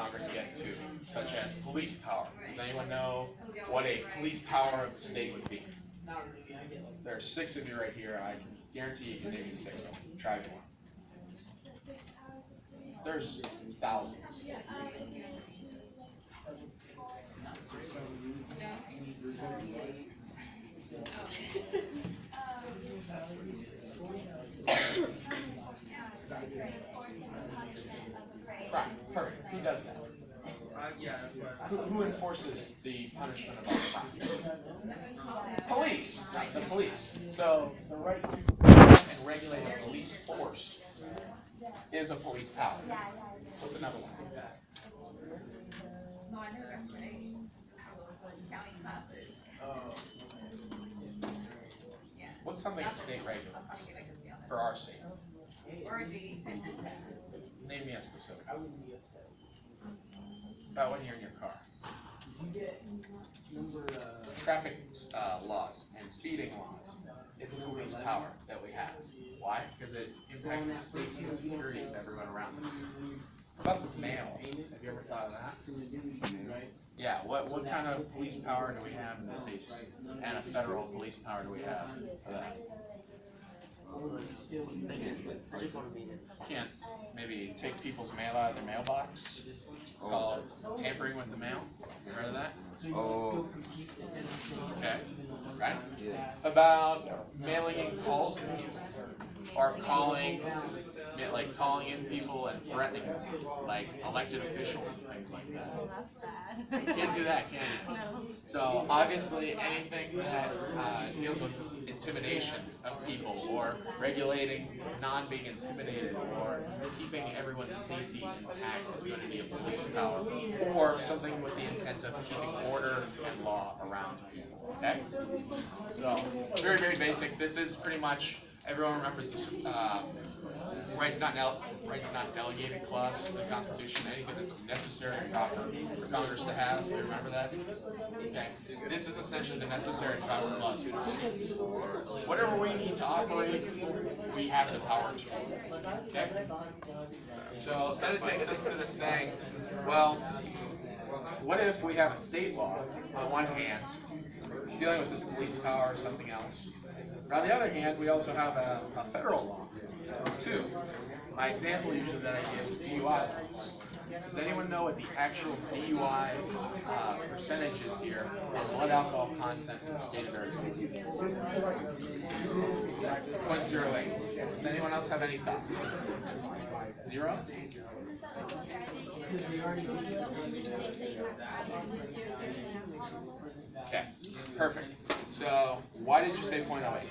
Congress get to, such as police power. Does anyone know what a police power of the state would be? There are 6 of you right here. I can guarantee you can name 6 of them. Try one. There's thousands. Right, perfect. Who does that? Who enforces the punishment of crime? Police, not the police. So the right to control and regulate a police force is a police power. What's another one? What's something the state regulates for our state? Name me a specific. About when you're in your car. Traffic laws and speeding laws is a police power that we have. Why? Because it impacts the safety and security of everyone around us. What about the mail? Have you ever thought of that? Yeah, what kind of police power do we have in the states? And a federal police power do we have for that? Can't maybe take people's mail out of their mailbox. It's called tampering with the mail. You heard of that? Oh. Okay. Right? Yeah. About mailing in calls to people, or calling in people and threatening like elected officials and things like that. Oh, that's bad. You can't do that, can you? No. So obviously anything that deals with intimidation of people, or regulating non-being intimidated, or keeping everyone's safety intact is going to be a police power, or something with the intent of keeping order and law around people. Okay? So very, very basic. This is pretty much, everyone remembers this rights not delegated clause in the Constitution, anything that's necessary and proper for Congress to have. Do you remember that? Okay. This is essentially the necessary and proper clause for states. Whatever we need to operate, we have the power to. Okay? So then it takes us to this thing, well, what if we have a state law on one hand dealing with this police power or something else? But on the other hand, we also have a federal law. 2. My example usually that I give is DUI. Does anyone know what the actual DUI percentage is here for blood alcohol content in the state of Arizona? 0.08. Does anyone else have any thoughts? 0? Okay, perfect. So, why did you say 0.08?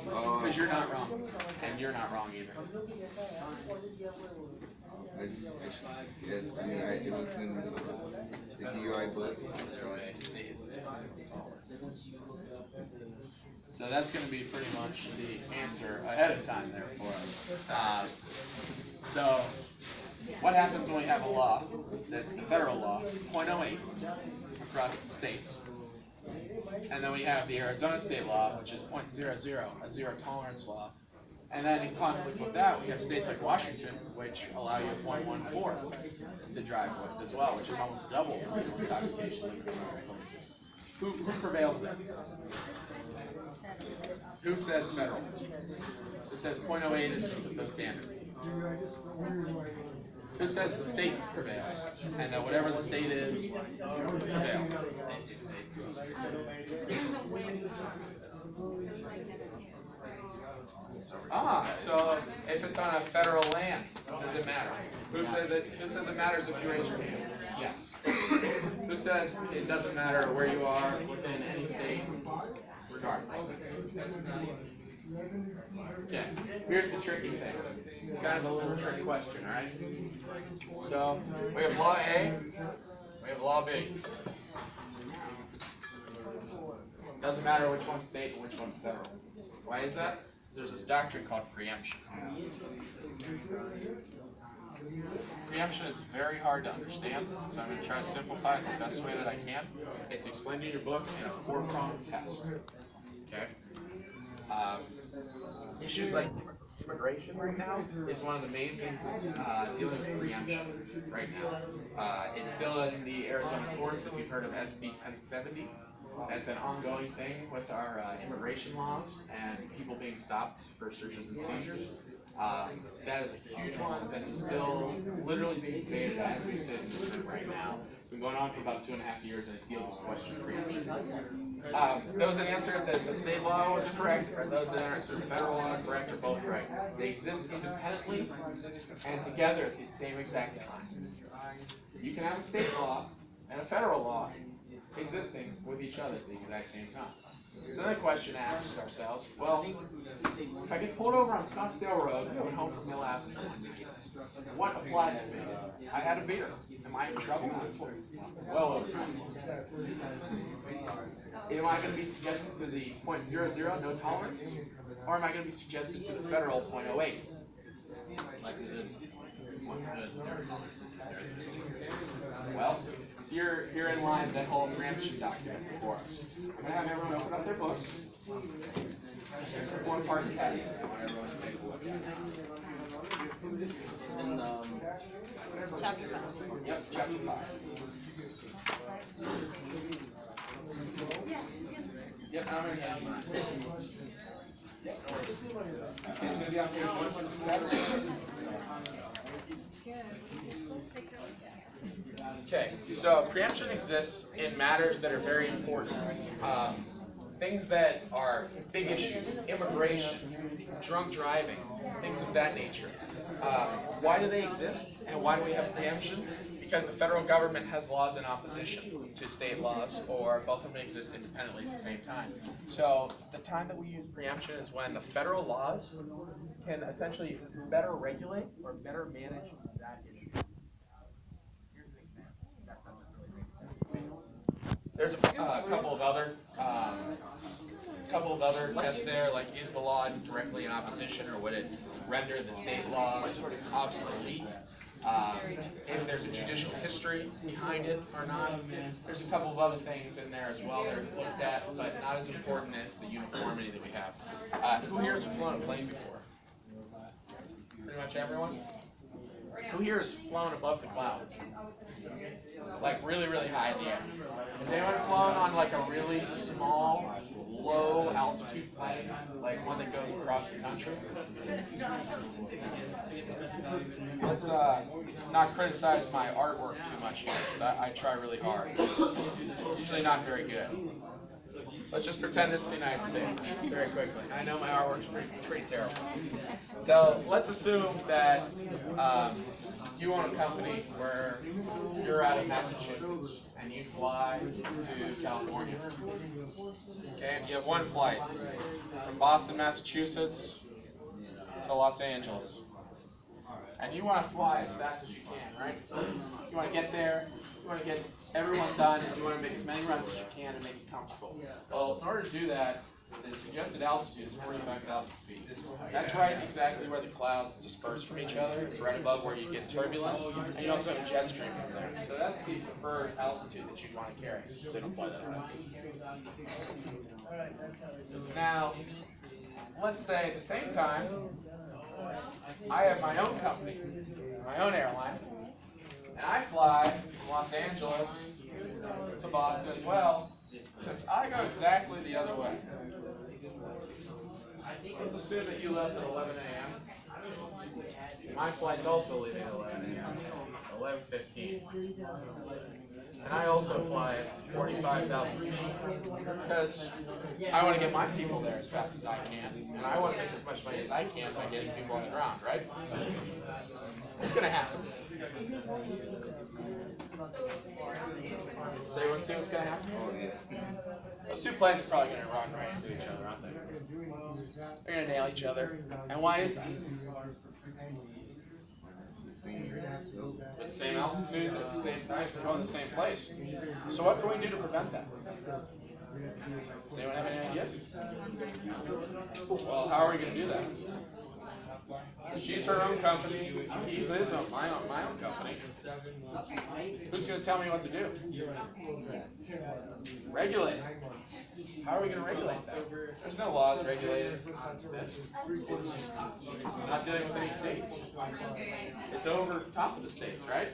Because you're not wrong, and you're not wrong either. Yes, I mean, it was in the DUI book. So that's going to be pretty much the answer ahead of time there for us. So, what happens when we have a law that's the federal law, 0.08 across the states? And then we have the Arizona state law, which is 0.00, a zero tolerance law. And then in conflict with that, we have states like Washington, which allow you a 0.14 to drive with as well, which is almost double the legal intoxication limit in most places. Who prevails there? Who says federal? Who says 0.08 is the standard? Who says the state prevails, and that whatever the state is, prevails? So if it's on a federal land, does it matter? Who says it matters if you raise your hand? Yes. Who says it doesn't matter where you are within any state, regardless? Okay, here's the tricky thing. It's kind of a little trick question, all right? So we have law A, we have law B. Doesn't matter which one's state and which one's federal. Why is that? Because there's this doctrine called preemption. Preemption is very hard to understand, so I'm going to try to simplify it the best way that I can. It's explained in your book in a 4-pronged test. Okay? Issues like immigration right now is one of the main things that's dealing with preemption right now. It's still in the Arizona courts. If you've heard of SB 1070, that's an ongoing thing with our immigration laws and people being stopped for searches and seizures. That is a huge one that is still literally being debated as we sit in this room right now. It's been going on for about 2.5 years, and it deals with the question of preemption. Those that answered that the state law was correct, or those that answered the federal law correct, are both right. They exist independently and together at the same exact time. You can have a state law and a federal law existing with each other at the exact same time. So then the question asks ourselves, well, if I get pulled over on Scottsdale Road going home from Mill Avenue, what applies to me? I had a beer. Am I in trouble? Well over time. Am I going to be suggested to the .00, no tolerance? Or am I going to be suggested to the federal .08? Well, herein lies that whole preemption document before us. I'm going to have everyone open up their books. Here's the 4-part test. I want everyone to take a look at it. Chapter 5. Yep, chapter 5. Yep, I'm going to hand you mine. It's going to be on page 157. Okay, so preemption exists in matters that are very important. Things that are big issues, immigration, drunk driving, things of that nature. Why do they exist, and why do we have preemption? Because the federal government has laws in opposition to state laws, or both of them exist independently at the same time. So the time that we use preemption is when the federal laws can essentially better regulate or better manage that issue. Here's an example. That doesn't really make sense. There's a couple of other tests there, like is the law directly in opposition, or would it render the state law sort of obsolete? If there's a judicial history behind it or not. There's a couple of other things in there as well that are looked at, but not as important as the uniformity that we have. Who here has flown a plane before? Pretty much everyone? Who here has flown above the clouds? Like really, really high in the air. Has anyone flown on like a really small, low altitude plane, like one that goes across the country? Let's not criticize my artwork too much here, because I try really hard. It's usually not very good. Let's just pretend this is the United States very quickly. I know my artwork's pretty terrible. So let's assume that you own a company where you're out of Massachusetts and you fly to California. Okay, and you have one flight from Boston, Massachusetts to Los Angeles. And you want to fly as fast as you can, right? You want to get there, you want to get everyone done, and you want to make as many runs as you can and make it comfortable. Well, in order to do that, the suggested altitude is 45,000 feet. That's right exactly where the clouds disperse from each other. It's right above where you get turbulence, and you also have a jet stream from there. So that's the preferred altitude that you'd want to carry. They don't fly that high. Now, let's say at the same time, I have my own company, my own airline, and I fly from Los Angeles to Boston as well. Except I go exactly the other way. Let's assume that you left at 11 a.m. My flight's also leaving at 11 a.m. 11:15. And I also fly at 45,000 feet because I want to get my people there as fast as I can. And I want to make as much money as I can by getting people on the ground, right? What's going to happen? Does anyone see what's going to happen? Those two planes are probably going to run right into each other, aren't they? They're going to nail each other. And why is that? At the same altitude, at the same time, they're going to the same place. So what can we do to prevent that? Does anyone have any ideas? Well, how are we going to do that? She's her own company. He's his own, my own company. Who's going to tell me what to do? Regulate. How are we going to regulate that? There's no laws regulating this. It's not dealing with any states. It's over top of the states, right?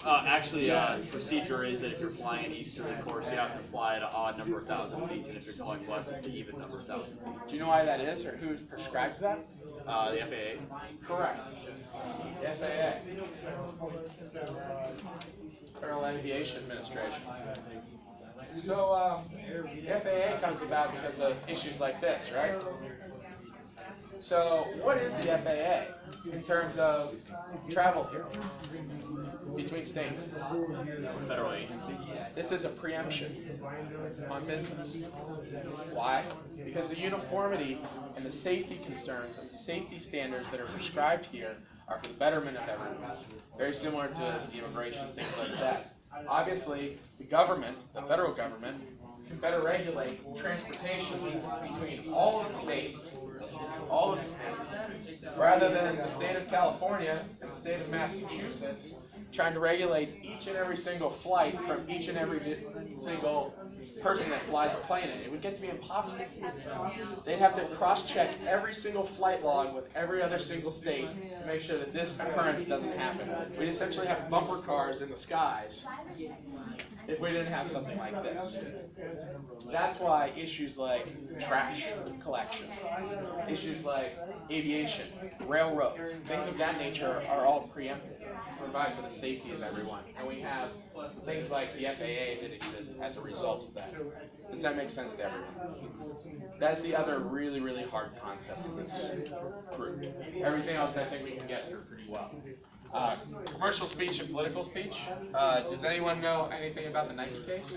Actually, procedure is that if you're flying an easterly course, you have to fly at an odd number of thousand feet, and if you're going west, it's an even number of thousand feet. Do you know why that is, or who prescribes that? The FAA. Correct. The FAA. Federal Aviation Administration. So the FAA comes about because of issues like this, right? So what is the FAA in terms of travel here between states? A federal agency. This is a preemption on business. Why? Because the uniformity and the safety concerns and the safety standards that are prescribed here are for the betterment of everyone. Very similar to the immigration, things like that. Obviously, the government, the federal government, can better regulate transportation between all of the states, rather than the state of California and the state of Massachusetts trying to regulate each and every single flight from each and every single person that flies a plane in. It would get to be impossible. They'd have to cross-check every single flight log with every other single state to make sure that this occurrence doesn't happen. We'd essentially have bumper cars in the skies if we didn't have something like this. That's why issues like trash collection, issues like aviation, railroads, things of that nature are all preempted to provide for the safety of everyone. And we have things like the FAA that exist as a result of that. Does that make sense to everyone? That's the other really, really hard concept in this group. Everything else I think we can get through pretty well. Commercial speech and political speech. Does anyone know anything about the Nike case?